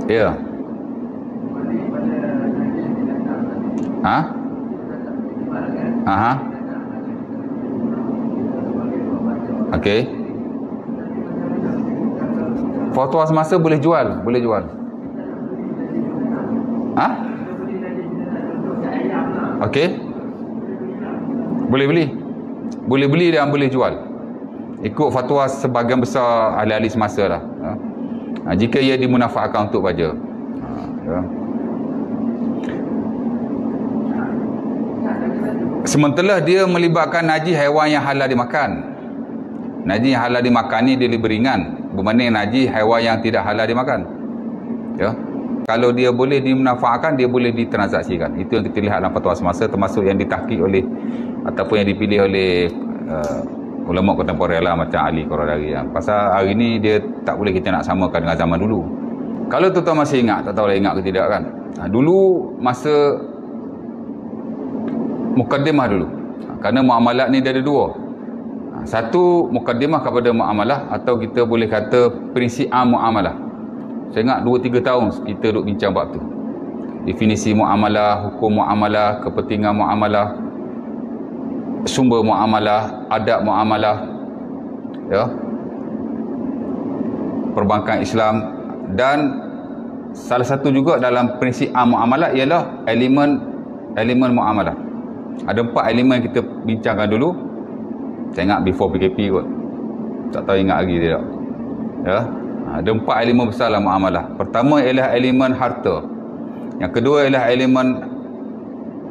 Ya. Ha? Aha. Okey. Fatwa semasa boleh jual, boleh jual. Ha? Okey. Boleh beli. Boleh beli dan boleh jual. Ikut fatwa sebahagian besar ahli-ahli semasa lah. Jika ia dimunafaatkan untuk baja. Ya. Sementara dia melibatkan najis haiwan yang halal dimakan. Najis yang halal dimakan ni dia lebih ringan berbanding najis haiwan yang tidak halal dimakan. Ya. Kalau dia boleh dimunafaatkan, dia boleh ditransaksikan. Itu yang kita lihat dalam fatwa semasa, termasuk yang ditahqiq oleh ataupun yang dipilih oleh ulama kontemporer lah, macam Ali Qaradari. Pasal hari ni dia tak boleh kita nak samakan dengan zaman dulu. Kalau tuan-tuan masih ingat, tak tahu lah ingat ke tidak kan. Dulu masa mukaddimah dulu. Kerana muamalat ni dia ada dua. Satu, mukaddimah kepada muamalah, atau kita boleh kata prinsip muamalah. Saya ingat 2-3 tahun kita duduk bincang bab tu. Definisi muamalah, hukum muamalah, kepentingan muamalah, sumber muamalah, adab muamalah, ya, perbankan Islam. Dan salah satu juga dalam prinsip muamalah ialah elemen muamalah. Ada 4 elemen yang kita bincangkan dulu. Saya ingat before PKP kot, tak tahu ingat lagi tidak, ya. Ada 4 elemen besar dalam muamalah. Pertama ialah elemen harta, yang kedua ialah elemen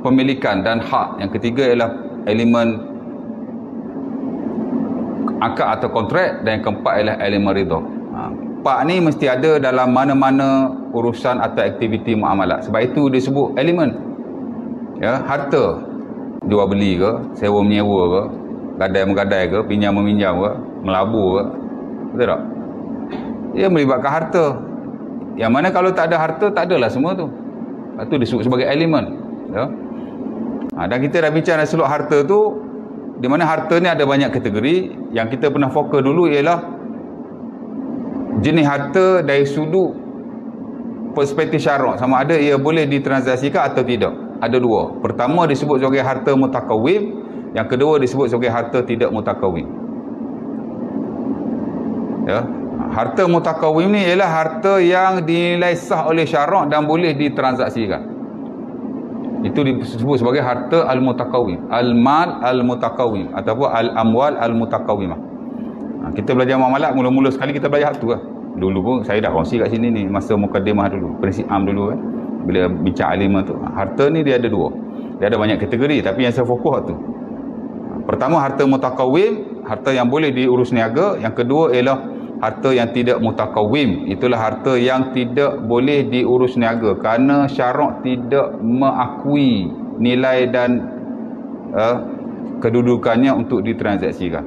pemilikan dan hak, yang ketiga ialah elemen akad atau kontrak, dan yang keempat ialah elemen ridha. 4 ni mesti ada dalam mana-mana urusan atau aktiviti muamalah. Sebab itu dia sebut elemen. Ya, harta, jual beli ke, sewa menyewa ke, gadai menggadai ke, pinjam meminjam ke, melabur ke, betul tak? Dia melibatkan harta. Yang mana kalau tak ada harta, tak adalah semua tu. Itu disebut sebagai elemen. Ya. Dan kita dah bincang dari seluruh harta tu, di mana harta ni ada banyak kategori. Yang kita pernah fokus dulu ialah jenis harta dari sudut perspektif syarak, sama ada ia boleh ditransaksikan atau tidak. Ada dua. Pertama disebut sebagai harta mutakawim, yang kedua disebut sebagai harta tidak mutakawim. Ya. Harta mutakawim ni ialah harta yang dinilai sah oleh syarak dan boleh ditransaksikan. Itu disebut sebagai harta al-mutakawim, al-mal al-mutakawim, ataupun al-amwal al-mutakawimah. Kita belajar muamalat, mula-mula sekali kita belajar tu lah. Dulu pun saya dah kongsi kat sini ni, masa mukaddimah dulu, prinsip dulu kan. Bila bincang elemen tu, harta ni dia ada dua. Dia ada banyak kategori, tapi yang saya fokus tu. Pertama, harta mutakawim, harta yang boleh diurus niaga. Yang kedua ialah harta yang tidak mutakawim. Itulah harta yang tidak boleh diurus niaga kerana syarak tidak mengakui nilai dan kedudukannya untuk ditransaksikan.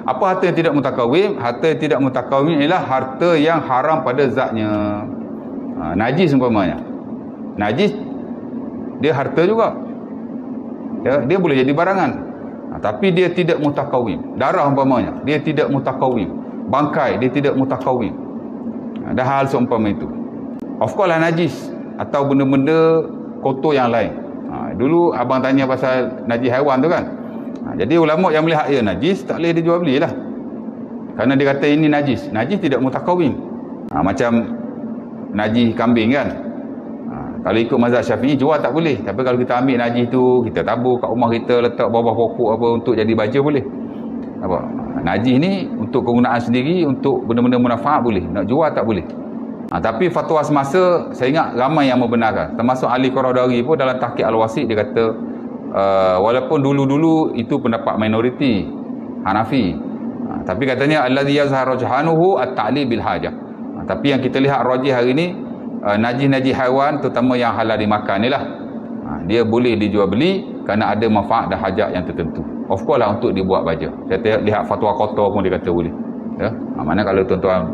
Apa harta yang tidak mutakawim? Harta yang tidak mutakawim ialah harta yang haram pada zatnya. Najis umpamanya. Najis dia harta juga. Ya, dia boleh jadi barangan. Tapi dia tidak mutakawim. Darah umpamanya, dia tidak mutakawim. Bangkai dia tidak mutakawim. Ada hal seumpama itu. Of course lah najis atau benda-benda kotor yang lain. Dulu abang tanya pasal najis haiwan tu kan. Jadi ulama yang melihat ia najis tak boleh dijual belilah. Kerana dia kata ini najis. Najis tidak mutakawim. Macam najis kambing kan. Kalau ikut mazhab Syafi'i jual tak boleh. Tapi kalau kita ambil najis tu, kita tabur kat rumah kita, letak bawah pokok apa untuk jadi baju boleh. Apa? Najis ni untuk kegunaan sendiri, untuk benda-benda manfaat boleh, nak jual tak boleh. Tapi fatwa semasa saya ingat ramai yang membenarkan, termasuk Ali Qaradari pun dalam Tahqiq Al-Wasit dia kata walaupun dulu-dulu itu pendapat minoriti Hanafi, tapi katanya allazi yazhar rajhanuhu at-ta'lil bil hajah. Tapi yang kita lihat rajih hari ni, najis-najis haiwan terutama yang halal dimakan ni lah, dia boleh dijual beli kerana ada manfaat dan hajat yang tertentu. Of course lah untuk dibuat baja. Saya lihat fatwa kotor pun dia kata boleh. Ya? Mana kalau tuan-tuan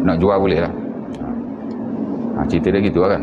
nak jual boleh lah. Cerita dia gitu lah kan.